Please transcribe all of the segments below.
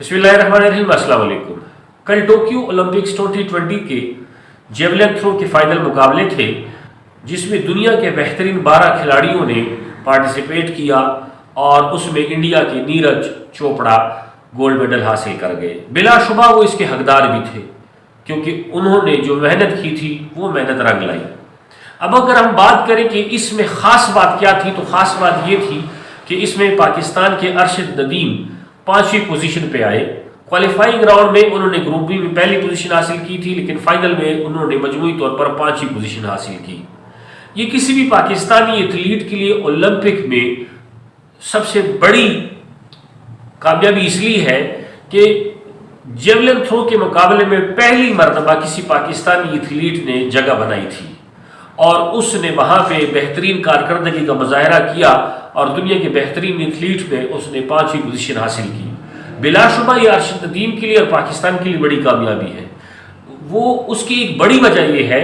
बिस्मिल्लाहिर्रहमानिर्रहीम, अस्सलाम वालेकुम। कल टोक्यो ओलंपिक्स 2020 के जेवलिन थ्रो के फाइनल मुकाबले थे, जिसमें दुनिया के बेहतरीन 12 खिलाड़ियों ने पार्टिसिपेट किया और उसमें इंडिया के नीरज चोपड़ा गोल्ड मेडल हासिल कर गए। बिलाशुबा वो इसके हकदार भी थे, क्योंकि उन्होंने जो मेहनत की थी वो मेहनत रंग लाई। अब अगर हम बात करें कि इसमें ख़ास बात क्या थी, तो ख़ास बात ये थी कि इसमें पाकिस्तान के अरशद नदीम 5वीं पोजीशन पे आए। क्वालिफाइंग राउंड में उन्होंने ग्रुप बी में पहली पोजीशन हासिल की थी, लेकिन फाइनल में उन्होंने मजमूई तौर पर 5वीं पोजीशन हासिल की। ये किसी भी पाकिस्तानी एथलीट के लिए ओलंपिक में सबसे बड़ी कामयाबी इसलिए है कि जेवलिन थ्रो के मुकाबले में पहली मरतबा किसी पाकिस्तानी एथलीट ने जगह बनाई थी और उसने वहाँ पे बेहतरीन कारकर्दगी का मुजाहरा किया और दुनिया के बेहतरीन एथलीट में उसने 5वीं पोजीशन हासिल की। बिलाशुबा ये अरशद नदीम के लिए और पाकिस्तान के लिए बड़ी कामयाबी है। वो उसकी एक बड़ी वजह यह है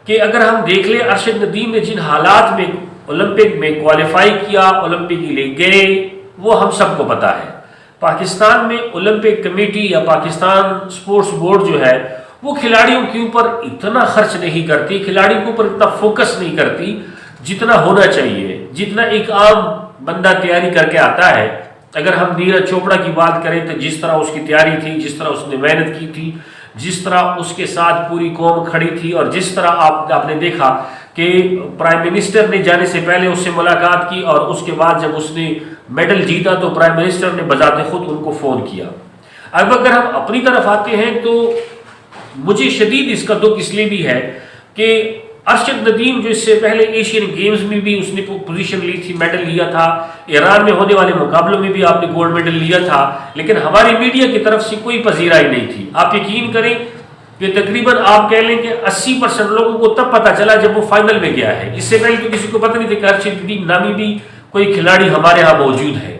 कि अगर हम देख लें, अरशद नदीम ने जिन हालात में ओलंपिक में क्वालिफाई किया, ओलंपिक के लिए गए, वो हम सबको पता है। पाकिस्तान में ओलंपिक कमेटी या पाकिस्तान स्पोर्ट्स बोर्ड जो है वो खिलाड़ियों के ऊपर इतना खर्च नहीं करती, खिलाड़ियों के ऊपर इतना फोकस नहीं करती जितना होना चाहिए, जितना एक आम बंदा तैयारी करके आता है। अगर हम नीरज चोपड़ा की बात करें तो जिस तरह उसकी तैयारी थी, जिस तरह उसने मेहनत की थी, जिस तरह उसके साथ पूरी कौम खड़ी थी और जिस तरह आपने देखा कि प्राइम मिनिस्टर ने जाने से पहले उससे मुलाकात की और उसके बाद जब उसने मेडल जीता तो प्राइम मिनिस्टर ने बजाते खुद उनको फ़ोन किया। अब अगर हम अपनी तरफ आते हैं तो मुझे शदीद इसका दुख इसलिए भी है कि अरशद नदीम जो इससे पहले एशियन गेम्स में भी उसने पोजीशन ली थी, मेडल लिया था, ईरान में होने वाले मुकाबलों में भी आपने गोल्ड मेडल लिया था, लेकिन हमारी मीडिया की तरफ से कोई पजीराई नहीं थी। आप यकीन करें कि तकरीबन आप कह लें कि 80% लोगों को तब पता चला जब वो फाइनल में गया है। इससे पहले तो किसी को पता नहीं था कि अरशद नदीम नामी भी कोई खिलाड़ी हमारे यहाँ मौजूद है।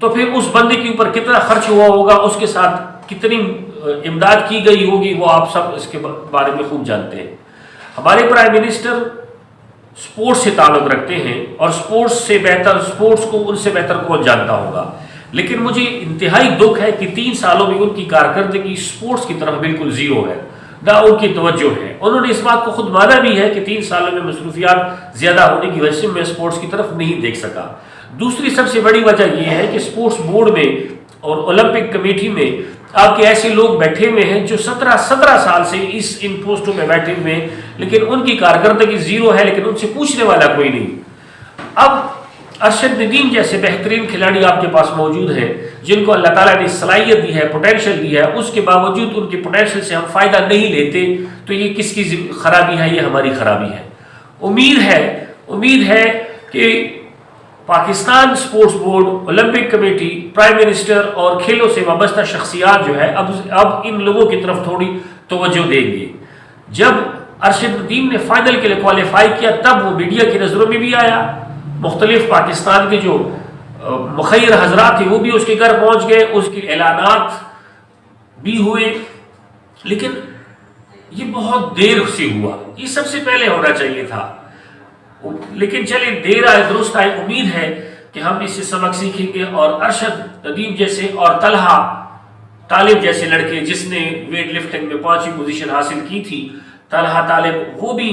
तो फिर उस बंदे के ऊपर कितना खर्च हुआ होगा, उसके साथ कितनी इमदाद की गई होगी, वो आप सब इसके बारे में खूब जानते हैं। हमारे प्राइम मिनिस्टर स्पोर्ट्स से ताल्लुक़ रखते हैं और स्पोर्ट्स को उनसे बेहतर कौन जानता होगा। लेकिन मुझे इंतहाई दुख है कि 3 सालों में उनकी कारकर्दगी स्पोर्ट्स की तरफ बिल्कुल ज़ीरो है, ना उनकी तवज्जो है। उन्होंने इस बात को खुद माना भी है कि 3 सालों में मसरूफियात ज़्यादा होने की वजह से मैं स्पोर्ट्स की तरफ नहीं देख सका। दूसरी सबसे बड़ी वजह यह है कि स्पोर्ट्स बोर्ड में और ओलंपिक कमेटी में आपके ऐसे लोग बैठे हुए हैं जो 17 साल से इन पोस्टों में बैठे हुए हैं, लेकिन उनकी कारकर्दगी ज़ीरो है, लेकिन उनसे पूछने वाला कोई नहीं। अब अरशद नदीम जैसे बेहतरीन खिलाड़ी आपके पास मौजूद हैं, जिनको अल्लाह ताला ने सलाहियत दी है, पोटेंशियल दी है, उसके बावजूद उनके पोटेंशियल से हम फ़ायदा नहीं लेते, तो ये किसकी खराबी है? ये हमारी खराबी है। उम्मीद है कि Pakistan sports board, Olympic committee, prime minister और खेलों से वाबस्ता शख्सियात जो है अब इन लोगों की तरफ थोड़ी तवज्जो देंगे। जब अरशद नदीम ने फाइनल के लिए क्वालिफाई किया तब वो मीडिया की नज़रों में भी आया, मुख्तलिफ पाकिस्तान के जो मुखैर हजरात थे वो भी उसके घर पहुँच गए, उसके ऐलानात भी हुए, लेकिन ये बहुत देर से हुआ। ये सबसे पहले होना चाहिए था, लेकिन चलिए देर आए दुरुस्त आए। उम्मीद है कि हम इससे सबक सीखेंगे और अरशद नदीम जैसे और तलहा तालिब जैसे लड़के, जिसने वेट लिफ्टिंग में 5वीं पोजीशन हासिल की थी, तलहा तालिब, वो भी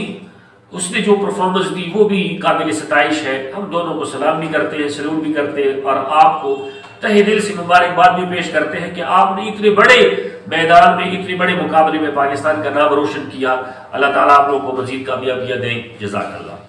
उसने जो परफॉर्मेंस दी वो भी काबिल सताइश है। हम दोनों को सलाम भी करते हैं, सलूट भी करते हैं और आपको तहे दिल से मुबारकबाद भी पेश करते हैं कि आपने इतने बड़े मैदान में, इतने बड़े मुकाबले में पाकिस्तान का नाम रोशन किया। अल्लाह ताला आप लोगों को मजीद कामयाबियाँ दें। जज़ाकल्लाह।